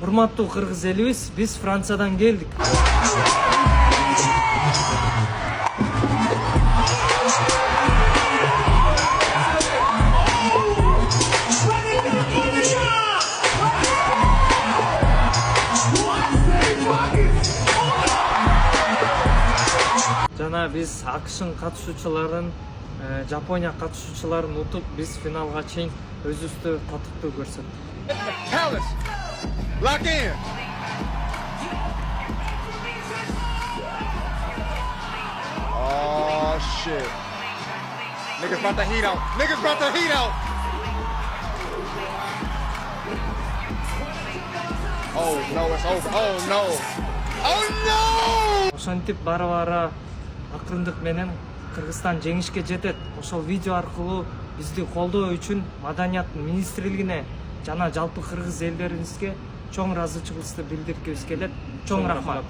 Урматтуу кыргыз элибиз, биз Франциядан келдик. Жана биз АКШнын катышуучуларын, Жапония катышуучуларын утуп, биз финалга чейин өзүбүздү татыктуу көрсөттүк. Palace, lock in. Oh shit. Niggas brought the heat out. Niggas brought the heat out. Oh no, it's over. Oh no. Oh no. Ошентип бара акырындык менен Кыргызстан жеңишке жетет. Ошол видео аркылуу бизди колдоо үчүн Маданият министрлигине жана жалпы кыргыз элдерибизге чоң ыраазычылыгыбызды билдиргибиз келет. Чоң рахмат.